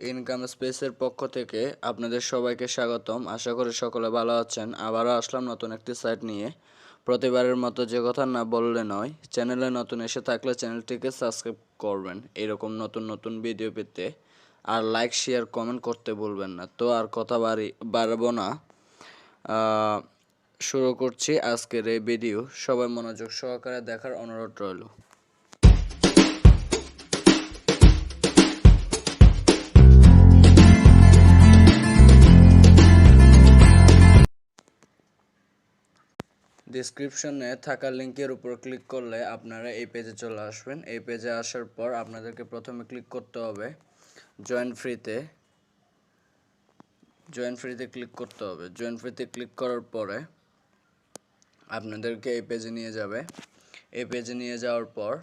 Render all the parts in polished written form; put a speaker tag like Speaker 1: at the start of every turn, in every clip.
Speaker 1: Income স্পেসের পক্ষ থেকে আপনাদের সবাইকে স্বাগতম। আশা করি সকলে ভালো আছেন। আবারও আসলাম নতুন একটি সাইট নিয়ে। প্রতিবারের মতো যে কথা না বললে নয়, চ্যানেলে নতুন এসে থাকলে চ্যানেলটিকে সাবস্ক্রাইব করবেন এরকম নতুন নতুন ভিডিও পেতে। আর লাইক, শেয়ার, কমেন্ট করতে ভুলবেন না। তো আর কথা বাড়াবো না, শুরু করছি আজকের এই ভিডিও। সবাই মনোযোগ সহকারে দেখার অনুরোধ রইল। ডিসক্রিপশনে থাকা লিঙ্কের উপর ক্লিক করলে আপনারা এই পেজে চলে আসবেন। এই পেজে আসার পর আপনাদেরকে প্রথমে ক্লিক করতে হবে জয়েন ফ্রিতে ক্লিক করতে হবে। জয়েন ফ্রিতে ক্লিক করার পরে আপনাদেরকে এই পেজে নিয়ে যাবে। এই পেজে নিয়ে যাওয়ার পর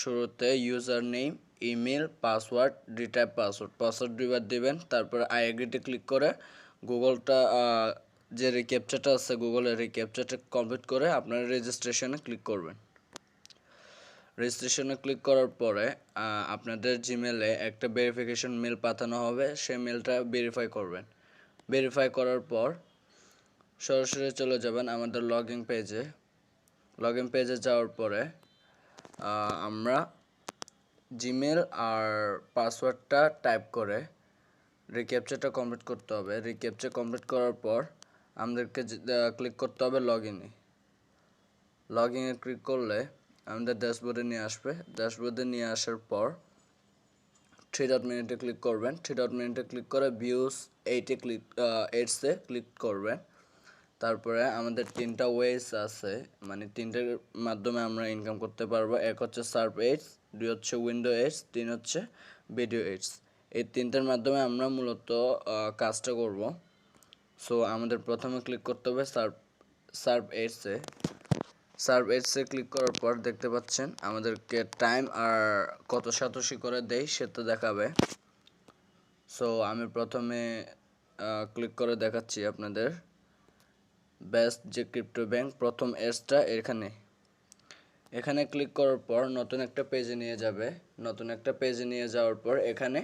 Speaker 1: শুরুতে user name, email, password, retype password দুইবার দিবেন। তারপর আই এগ্রিতে ক্লিক করে গুগলটা যে রিক্যাপচাটা আছে গুগলের রিক্যাপচাটা কমপ্লিট করে আপনারা রেজিস্ট্রেশনে ক্লিক করবেন। রেজিস্ট্রেশনে ক্লিক করার পরে আপনাদের জিমেলে একটা ভেরিফিকেশন মেল পাঠানো হবে। সেই মেলটা ভেরিফাই করবেন। ভেরিফাই করার পর সরাসরি চলে যাবেন আমাদের লগইন পেজে যাওয়ার পরে আমরা জিমেল আর পাসওয়ার্ডটা টাইপ করে রিক্যাপচাটা কমপ্লিট করতে হবে। রিক্যাপচা কমপ্লিট করার পর আমাদেরকে ক্লিক করতে হবে লগইনে ক্লিক করলে আমাদের ড্যাশবোর্ডে নিয়ে আসবে। ড্যাশবোর্ডে নিয়ে আসার পর 3 ডট মিনিটে ক্লিক করবেন। 3 ডট মিনিটে ক্লিক করে ভিউস 8-এ ক্লিক করবেন। তারপরে আমাদের তিনটা ওয়েজ আছে, মানে তিনটার মাধ্যমে আমরা ইনকাম করতে পারবো। এক হচ্ছে সার্ভ এডস, 2 হচ্ছে উইন্ডো এডস, 3 হচ্ছে ভিডিও এডস। এই তিনটার মাধ্যমে আমরা মূলত কাজটা করব। সো আমাদের প্রথমে ক্লিক করতে হবে সার্ভ এডসে ক্লিক করার পর দেখতে পাচ্ছেন আমাদেরকে টাইম আর কত শতাংশ করে দেয় সেটা দেখাবে। সো আমি প্রথমে ক্লিক করে দেখাচ্ছি আপনাদের। বেস্ট যে ক্রিপ্টো ব্যাংক প্রথম এডসটা এখানে ক্লিক করার পর নতুন একটা পেজে নিয়ে যাবে। নতুন একটা পেজে নিয়ে যাওয়ার পর এখানে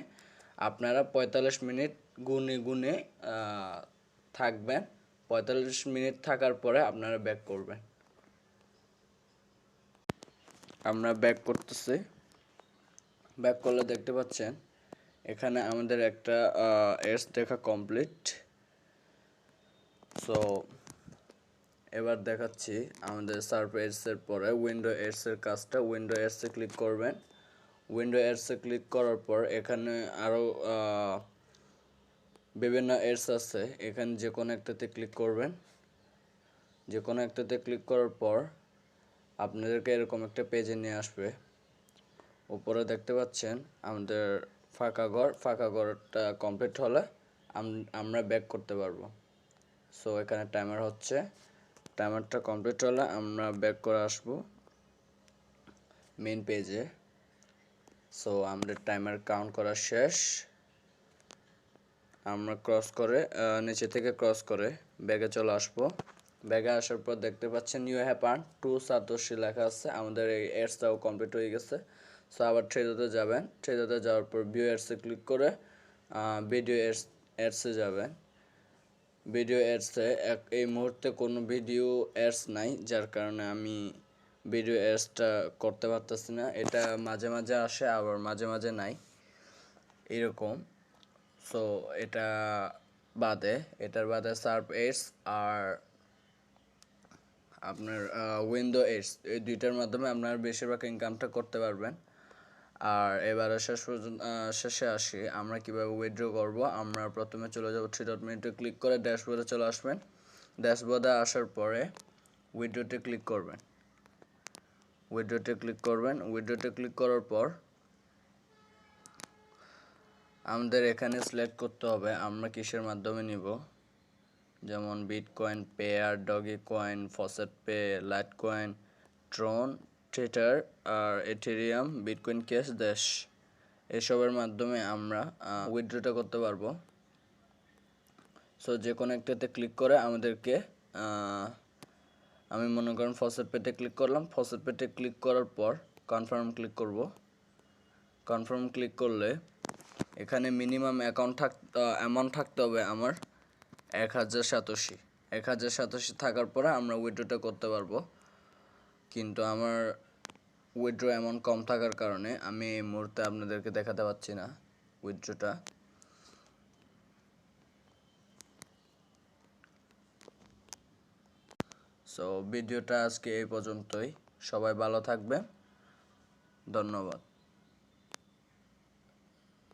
Speaker 1: আপনারা 45 মিনিট গুনে থাকবেন। 45 মিনিট থাকার পরে আপনারা ব্যাক করবেন। আমরা ব্যাক করতেছি। ব্যাক করলে দেখতে পাচ্ছেন এখানে আমাদের একটা এডস দেখা কমপ্লিট। সো এবার দেখাচ্ছি আমাদের সার্ভ এডসের পরে উইন্ডো এডসের কাজটা। উইন্ডো এডসে ক্লিক করবেন। উইন্ডো এডসে ক্লিক করার পর এখানে আরও বিভিন্ন এডস আছে। এখানে যে কোনো একটাতে ক্লিক করবেন। যে কোনো একটাতে ক্লিক করার পর আপনাদেরকে এরকম একটা পেজে নিয়ে আসবে। উপরে দেখতে পাচ্ছেন আমাদের ফাঁকা ঘরটা কমপ্লিট হলে আমরা ব্যাক করতে পারবো। সো এখানে টাইমার হচ্ছে। টাইমারটা কমপ্লিট হলে আমরা ব্যাক করে আসবো মেইন পেজে। সো আমাদের টাইমার কাউন্ট করা শেষ। আমরা নিচে থেকে ক্রস করে ব্যাগে চলে আসবো। ব্যাগে আসার পর দেখতে পাচ্ছেন ইউ হ্যাভ আর্ন 2 সাতোশি লেখা আছে। আমাদের এই এডসটাও কমপ্লিট হয়ে গেছে। সো আবার ট্রেডারে যাবেন। ট্রেডারে যাওয়ার পর ভিউ এডসে ক্লিক করে ভিডিও এডসে যাবেন। ভিডিও এডসে এই মুহূর্তে কোনো ভিডিও এডস নাই, যার কারণে আমি ভিডিও এডসটা করতে পারতেছি না। এটা মাঝে মাঝে আসে আবার মাঝে মাঝে নাই এরকম। সো এটার বাদে সার্ভ এডস আর আপনার উইন্ডো এডস, এই দুইটার মাধ্যমে আপনার বেশিরভাগ ইনকামটা করতে পারবেন। আর এবারে শেষে আসি আমরা কিভাবে উইথড্র করব। আমরা প্রথমে চলে যাব 3 ডট মিনিটে ক্লিক করে ড্যাশবোর্ডে চলে আসবেন। ড্যাশবোর্ডে আসার পরে উইথড্রোতে ক্লিক করবেন। উইথড্রোতে ক্লিক করার পর আমাদের এখানে সিলেক্ট করতে হবে আমরা কিসের মাধ্যমে নিব। যেমন Bitcoin, Payeer, Dogecoin, FaucetPay, Litecoin, Tron, Theta আর এথেরিয়াম, বিটকয়েন ক্যাশ, ড্যাশ, এসবের মাধ্যমে আমরা উইথড্রটা করতে পারবো। সো যে কোনো একটাতে ক্লিক করে আমাদেরকে আমি মনে করেন ফসেট পেতে ক্লিক করলাম। ফসেট পেতে ক্লিক করার পর কনফার্ম ক্লিক করব। কনফার্ম ক্লিক করলে এখানে মিনিমাম অ্যামাউন্ট থাকতে হবে আমার 1087 থাকার পরে আমরা উইথড্রটা করতে পারবো। কিন্তু আমার উইথড্র অ্যামাউন্ট কম থাকার কারণে আমি এই মুহূর্তে আপনাদেরকে দেখাতে পাচ্ছি না উইথড্রটা। সো ভিডিওটা আজকে এই পর্যন্তই। সবাই ভালো থাকবেন, ধন্যবাদ।